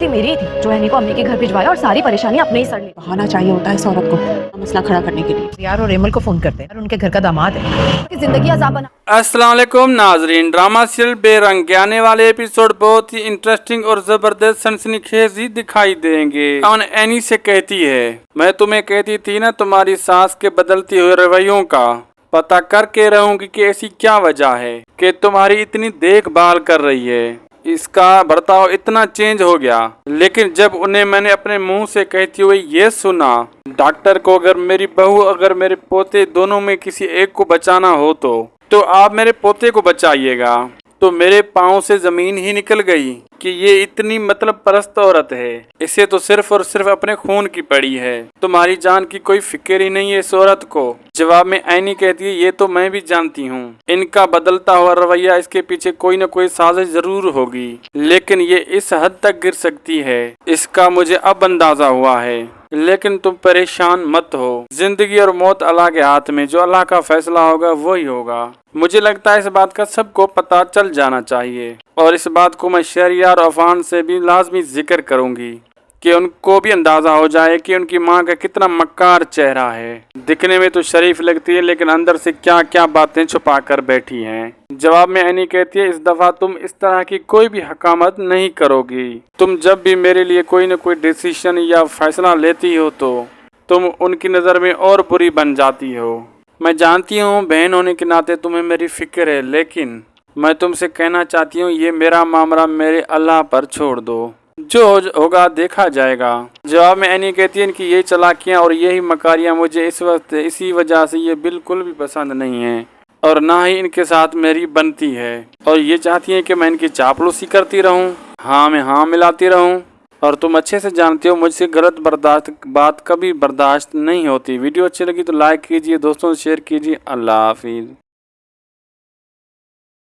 मेरी थी जो एनी को अम्मी के घर भिजवाया और सारी परेशानी अपने ही सर ली। बहाना चाहिए होता है इस औरत को मसला खड़ा करने के लिए। यार और एमल को फोन करते हैं, उनके घर का दामाद है। कि जिंदगी अजाब बना। अस्सलाम वालेकुम नाजरीन, ड्रामा सीरियल बेरंग के आने वाले एपिसोड बहुत ही इंटरेस्टिंग और जबरदस्त सनसनीखेज दिखाई देंगे। कौन एनी से कहती है, मैं तुम्हें कहती थी ना तुम्हारी सास के बदलते हुए रवैयों का पता करके रहूंगी कि ऐसी क्या वजह है कि तुम्हारी इतनी देखभाल कर रही है, इसका बर्ताव इतना चेंज हो गया। लेकिन जब उन्हें मैंने अपने मुंह से कहती हुए ये सुना डॉक्टर को, अगर मेरी बहू अगर मेरे पोते दोनों में किसी एक को बचाना हो तो आप मेरे पोते को बचाइएगा, तो मेरे पाँव से जमीन ही निकल गई कि ये इतनी मतलब परस्त औरत है, इसे तो सिर्फ और सिर्फ अपने खून की पड़ी है, तुम्हारी जान की कोई फिक्र ही नहीं है इस औरत को। जवाब में ऐनी कहती है, ये तो मैं भी जानती हूँ, इनका बदलता हुआ रवैया, इसके पीछे कोई न कोई साजिश जरूर होगी, लेकिन ये इस हद तक गिर सकती है इसका मुझे अब अंदाजा हुआ है। लेकिन तुम परेशान मत हो, जिंदगी और मौत अल्लाह के हाथ में, जो अल्लाह का फैसला होगा वही होगा। मुझे लगता है इस बात का सबको पता चल जाना चाहिए, और इस बात को मैं शहरियार अफान से भी लाजमी जिक्र करूंगी कि उनको भी अंदाजा हो जाए कि उनकी माँ का कितना मक्कार चेहरा है। दिखने में तो शरीफ लगती है, लेकिन अंदर से क्या क्या बातें छुपा कर बैठी हैं। जवाब में एनी कहती है, इस दफा तुम इस तरह की कोई भी हकामत नहीं करोगी। तुम जब भी मेरे लिए कोई न कोई डिसीजन या फैसला लेती हो तो तुम उनकी नज़र में और बुरी बन जाती हो। मैं जानती हूँ बहन होने के नाते तुम्हें मेरी फिक्र है, लेकिन मैं तुमसे कहना चाहती हूँ ये मेरा मामला मेरे अल्लाह पर छोड़ दो, जो होगा देखा जाएगा। जवाब में एनी कहती है कि ये चालाकियाँ और यही मकारियाँ मुझे इस वक्त इसी वजह से ये बिल्कुल भी पसंद नहीं है, और ना ही इनके साथ मेरी बनती है, और ये चाहती हैं कि मैं इनकी चापलूसी करती रहूं, हाँ में हाँ मिलाती रहूं, और तुम अच्छे से जानते हो मुझसे गलत बात कभी बर्दाश्त नहीं होती। वीडियो अच्छी लगी तो लाइक कीजिए, दोस्तों से शेयर कीजिए। अल्लाह हाफिज़।